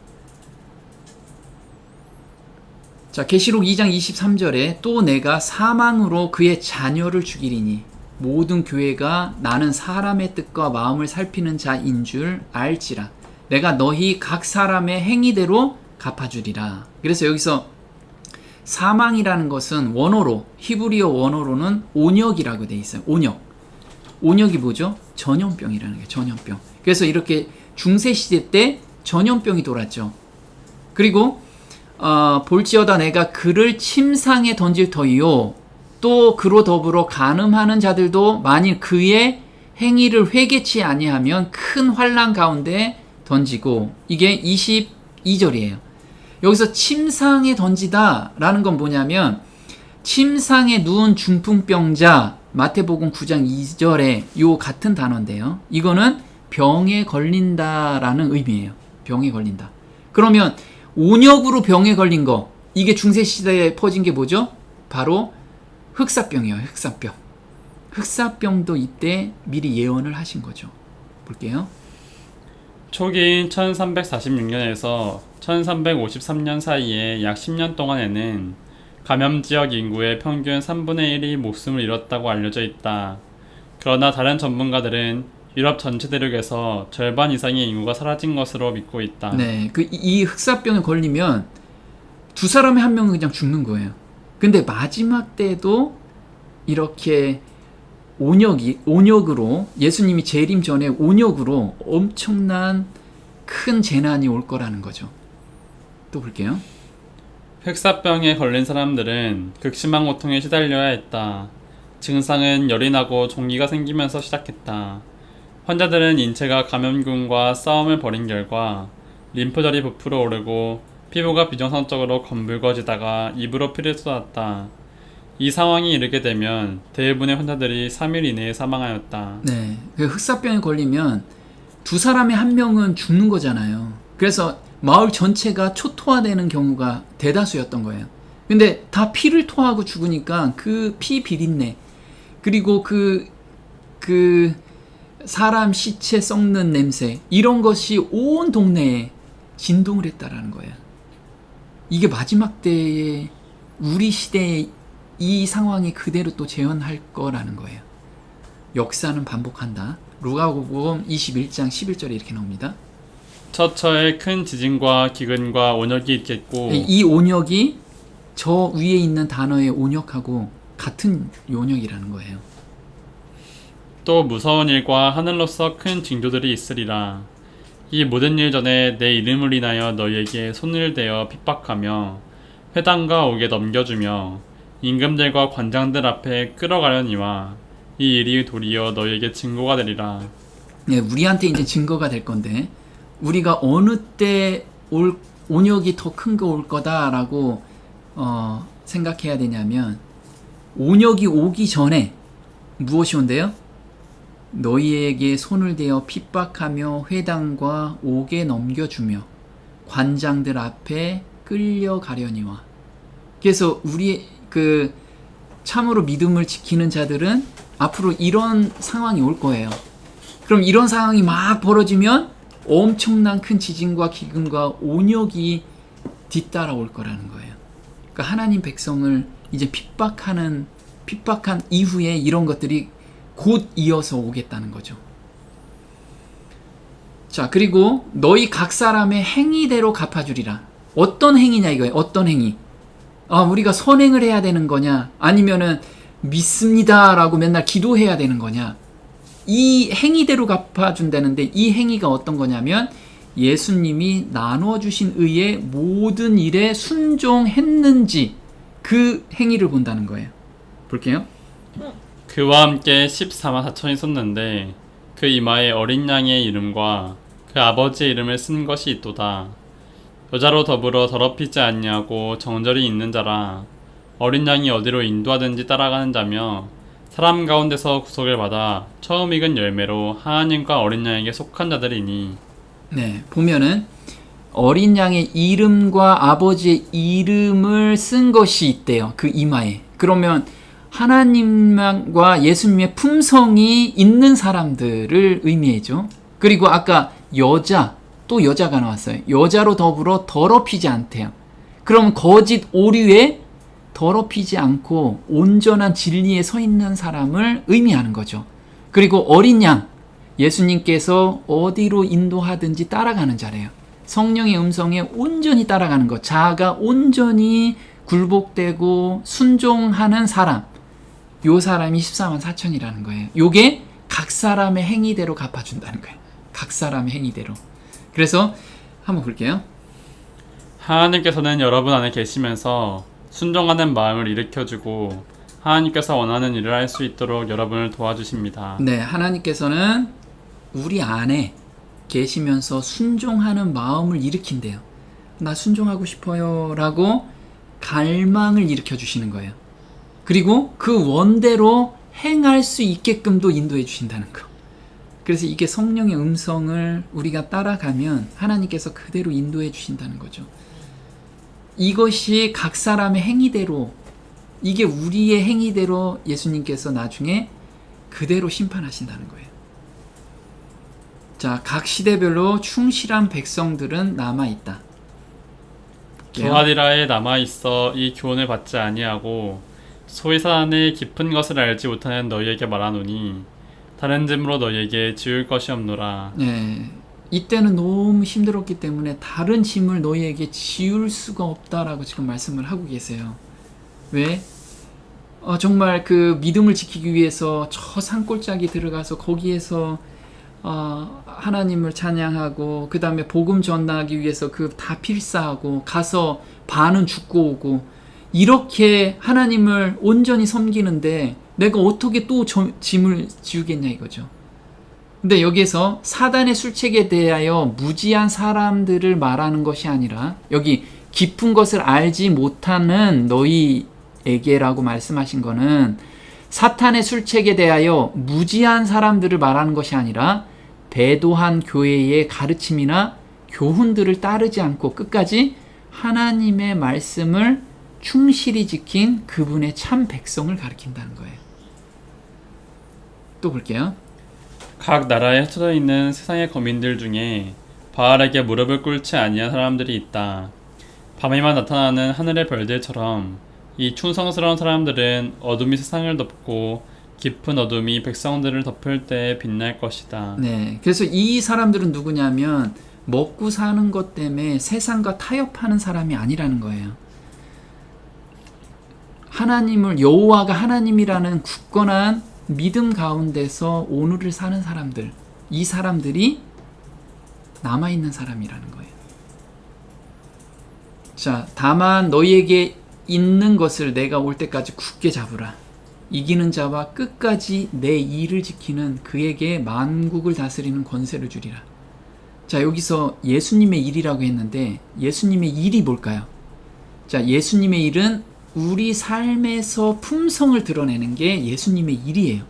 자, 계시록 2장 23절에 또 내가 사망으로 그의 자녀를 죽이리니 모든 교회가 나는 사람의 뜻과 마음을 살피는 자인 줄 알지라. 내가 너희 각 사람의 행위대로 갚아주리라. 그래서 여기서 사망이라는 것은 원어로, 히브리어 원어로는 온역이라고 돼 있어요. 온역이 뭐죠? 전염병이라는 거예요. 전염병. 그래서 이렇게 중세시대 때 전염병이 돌았죠. 그리고 볼지어다 내가 그를 침상에 던질 터이요 또 그로 더불어 간음하는 자들도 만일 그의 행위를 회개치 아니하면 큰 환난 가운데 던지고. 이게 22절이에요. 여기서 침상에 던지다라는 건 뭐냐면 침상에 누운 중풍병자 마태복음 9장 2절에 요 같은 단어인데요. 이거는 병에 걸린다라는 의미예요. 병에 걸린다. 그러면 온역으로 병에 걸린 거 이게 중세시대에 퍼진 게 뭐죠? 바로 흑사병이에요. 흑사병. 흑사병도 이때 미리 예언을 하신 거죠. 볼게요. 초기인 1346년에서 1353년 사이에 약 10년 동안에는 감염 지역 인구의 평균 3분의 1이 목숨을 잃었다고 알려져 있다. 그러나 다른 전문가들은 유럽 전체 대륙에서 절반 이상의 인구가 사라진 것으로 믿고 있다. 네, 이 흑사병에 걸리면 두 사람의 한 명은 그냥 죽는 거예요. 근데 마지막 때도 이렇게 온역으로 예수님이 재림 전에 온역으로 엄청난 큰 재난이 올 거라는 거죠. 또 볼게요. 흑사병에 걸린 사람들은 극심한 고통에 시달려야 했다. 증상은 열이 나고 종기가 생기면서 시작했다. 환자들은 인체가 감염균과 싸움을 벌인 결과 림프절이 부풀어 오르고 피부가 비정상적으로 검붉어지다가 입으로 피를 쏟았다. 이 상황이 이르게 되면 대부분의 환자들이 3일 이내에 사망하였다. 네, 그 흑사병에 걸리면 두 사람의 한 명은 죽는 거잖아요. 그래서 마을 전체가 초토화되는 경우가 대다수였던 거예요. 근데 다 피를 토하고 죽으니까 그 피 비린내 그리고 그 사람 시체 썩는 냄새 이런 것이 온 동네에 진동을 했다라는 거예요. 이게 마지막 때에 우리 시대에 이 상황이 그대로 또 재현할 거라는 거예요. 역사는 반복한다. 루가복음 21장 11절에 이렇게 나옵니다. 처처에 큰 지진과 기근과 온역이 있겠고 이 온역이 저 위에 있는 단어의 온역하고 같은 온역이라는 거예요. 또 무서운 일과 하늘로서 큰 징조들이 있으리라. 이 모든 일 전에 내 이름을 인하여 너희에게 손을 대어 핍박하며 회당과 옥에 넘겨주며 임금들과 관장들 앞에 끌어가려니와 이 일이 도리어 너희에게 증거가 되리라. 네, 우리한테 이제 증거가 될 건데 우리가 어느 때 온역이 더 큰 거 올 거다라고 생각해야 되냐면 온역이 오기 전에 무엇이 온대요? 너희에게 손을 대어 핍박하며 회당과 옥에 넘겨주며 관장들 앞에 끌려가려니와. 그래서 우리 참으로 믿음을 지키는 자들은 앞으로 이런 상황이 올 거예요. 그럼 이런 상황이 막 벌어지면 엄청난 큰 지진과 기근과 온역이 뒤따라 올 거라는 거예요. 그러니까 하나님 백성을 이제 핍박한 이후에 이런 것들이 곧 이어서 오겠다는 거죠. 자, 그리고 너희 각 사람의 행위대로 갚아주리라. 어떤 행위냐 이거예요. 어떤 행위? 우리가 선행을 해야 되는 거냐? 아니면은 믿습니다라고 맨날 기도해야 되는 거냐? 이 행위대로 갚아준다는데 이 행위가 어떤 거냐면 예수님이 나눠주신 의의 모든 일에 순종했는지 그 행위를 본다는 거예요. 볼게요. 그와 함께 14만 4천이 섰는데 그 이마에 어린 양의 이름과 그 아버지의 이름을 쓴 것이 있도다. 여자로 더불어 더럽히지 아니하고 정절이 있는 자라. 어린 양이 어디로 인도하든지 따라가는 자며 사람 가운데서 구속을 받아 처음 익은 열매로 하나님과 어린 양에게 속한 자들이니. 네, 보면은 어린 양의 이름과 아버지의 이름을 쓴 것이 있대요. 그 이마에. 그러면 하나님과 예수님의 품성이 있는 사람들을 의미해죠. 그리고 아까 또 여자가 나왔어요. 여자로 더불어 더럽히지 않대요. 그럼 거짓 오류에 더럽히지 않고 온전한 진리에 서 있는 사람을 의미하는 거죠. 그리고 어린 양, 예수님께서 어디로 인도하든지 따라가는 자래요. 성령의 음성에 온전히 따라가는 것, 자아가 온전히 굴복되고 순종하는 사람, 요 사람이 14만 4천이라는 거예요. 요게 각 사람의 행위대로 갚아준다는 거예요. 각 사람의 행위대로. 그래서 한번 볼게요. 하나님께서는 여러분 안에 계시면서 순종하는 마음을 일으켜주고 하나님께서 원하는 일을 할 수 있도록 여러분을 도와주십니다. 네, 하나님께서는 우리 안에 계시면서 순종하는 마음을 일으킨대요. 나 순종하고 싶어요 라고 갈망을 일으켜 주시는 거예요. 그리고 그 원대로 행할 수 있게끔도 인도해 주신다는 거. 그래서 이게 성령의 음성을 우리가 따라가면 하나님께서 그대로 인도해 주신다는 거죠. 이것이 각 사람의 행위대로, 이게 우리의 행위대로 예수님께서 나중에 그대로 심판하신다는 거예요. 자, 각 시대별로 충실한 백성들은 남아있다. 두아디라에 남아있어 이 교훈을 받지 아니하고 소위사안의 깊은 것을 알지 못하는 너희에게 말하노니 다른 짐으로 너희에게 지울 것이 없노라. 네, 이때는 너무 힘들었기 때문에 다른 짐을 너희에게 지울 수가 없다라고 지금 말씀을 하고 계세요. 왜? 정말 그 믿음을 지키기 위해서 저 산골짜기 들어가서 거기에서 하나님을 찬양하고 그 다음에 복음 전하기 위해서 그 다 필사하고 가서 반은 죽고 오고 이렇게 하나님을 온전히 섬기는데 내가 어떻게 또 짐을 지우겠냐 이거죠. 근데 여기에서 사단의 술책에 대하여 무지한 사람들을 말하는 것이 아니라 여기 깊은 것을 알지 못하는 너희에게라고 말씀하신 거는 사탄의 술책에 대하여 무지한 사람들을 말하는 것이 아니라 배도한 교회의 가르침이나 교훈들을 따르지 않고 끝까지 하나님의 말씀을 충실히 지킨 그분의 참 백성을 가리킨다는 거예요. 또 볼게요. 각 나라에 흩어져 있는 세상의 거민들 중에 바알에게 무릎을 꿇지 아니한 사람들이 있다. 밤에만 나타나는 하늘의 별들처럼 이 충성스러운 사람들은 어둠이 세상을 덮고 깊은 어둠이 백성들을 덮을 때 빛날 것이다. 네, 그래서 이 사람들은 누구냐면 먹고 사는 것 때문에 세상과 타협하는 사람이 아니라는 거예요. 하나님을, 여호와가 하나님이라는 굳건한 믿음 가운데서 오늘을 사는 사람들, 이 사람들이 남아있는 사람이라는 거예요. 자, 다만 너희에게 있는 것을 내가 올 때까지 굳게 잡으라. 이기는 자와 끝까지 내 일을 지키는 그에게 만국을 다스리는 권세를 주리라. 자, 여기서 예수님의 일이라고 했는데 예수님의 일이 뭘까요? 자, 예수님의 일은 우리 삶에서 품성을 드러내는 게 예수님의 일이에요.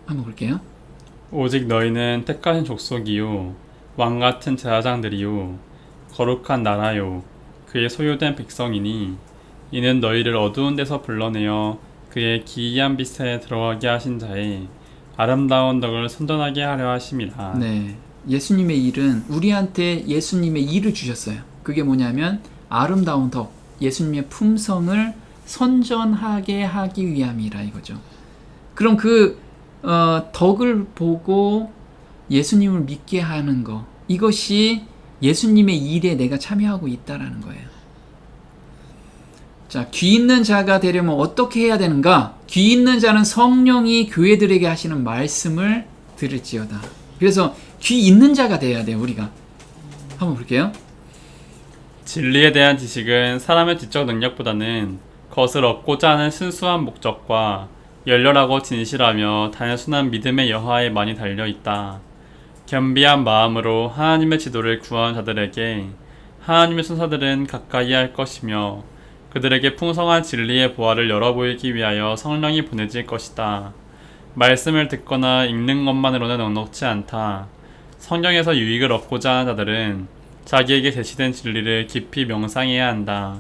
한번 볼게요. 오직 너희는 택하신 족속이요 왕같은 제사장들이요 거룩한 나라요 그의 소유된 백성이니 이는 너희를 어두운 데서 불러내어 그의 기이한 빛에 들어가게 하신 자의 아름다운 덕을 선전하게 하려 하심이라. 네, 예수님의 일은 우리한테 예수님의 일을 주셨어요. 그게 뭐냐면 아름다운 덕, 예수님의 품성을 선전하게 하기 위함이라 이거죠. 그럼 그 덕을 보고 예수님을 믿게 하는 거, 이것이 예수님의 일에 내가 참여하고 있다라는 거예요. 자, 귀 있는 자가 되려면 어떻게 해야 되는가? 귀 있는 자는 성령이 교회들에게 하시는 말씀을 들을지어다. 그래서 귀 있는 자가 돼야 돼요, 우리가. 한번 볼게요. 진리에 대한 지식은 사람의 지적 능력보다는 그것을 얻고자 하는 순수한 목적과 열렬하고 진실하며 단순한 믿음의 여하에 많이 달려있다. 겸비한 마음으로 하나님의 지도를 구하는 자들에게 하나님의 천사들은 가까이 할 것이며 그들에게 풍성한 진리의 보화를 열어보이기 위하여 성령이 보내질 것이다. 말씀을 듣거나 읽는 것만으로는 넉넉지 않다. 성경에서 유익을 얻고자 하는 자들은 자기에게 제시된 진리를 깊이 명상해야 한다.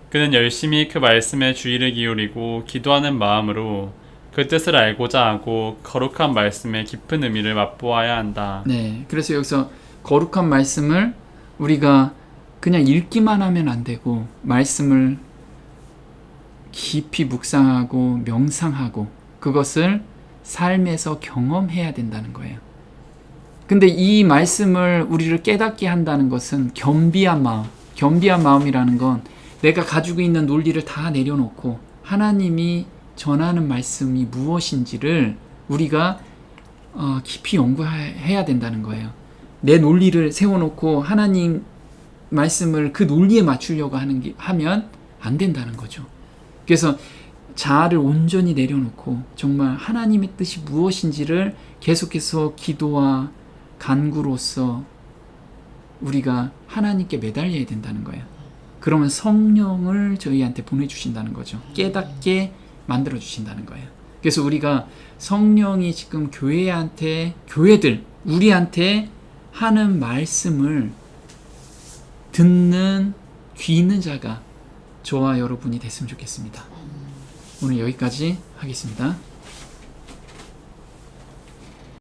그는 열심히 그 말씀에 주의를 기울이고 기도하는 마음으로 그 뜻을 알고자 하고 거룩한 말씀의 깊은 의미를 맛보아야 한다. 네, 그래서 여기서 거룩한 말씀을 우리가 그냥 읽기만 하면 안 되고 말씀을 깊이 묵상하고 명상하고 그것을 삶에서 경험해야 된다는 거예요. 근데 이 말씀을 우리를 깨닫게 한다는 것은 겸비한 마음, 겸비한 마음이라는 건 내가 가지고 있는 논리를 다 내려놓고 하나님이 전하는 말씀이 무엇인지를 우리가 깊이 연구해야 된다는 거예요. 내 논리를 세워놓고 하나님 말씀을 그 논리에 맞추려고 하면 안 된다는 거죠. 그래서 자아를 온전히 내려놓고 정말 하나님의 뜻이 무엇인지를 계속해서 기도와 간구로서 우리가 하나님께 매달려야 된다는 거예요. 그러면 성령을 저희한테 보내주신다는 거죠. 깨닫게 만들어주신다는 거예요. 그래서 우리가 성령이 지금 교회들, 우리한테 하는 말씀을 듣는 귀 있는 자가 저와 여러분이 됐으면 좋겠습니다. 오늘 여기까지 하겠습니다.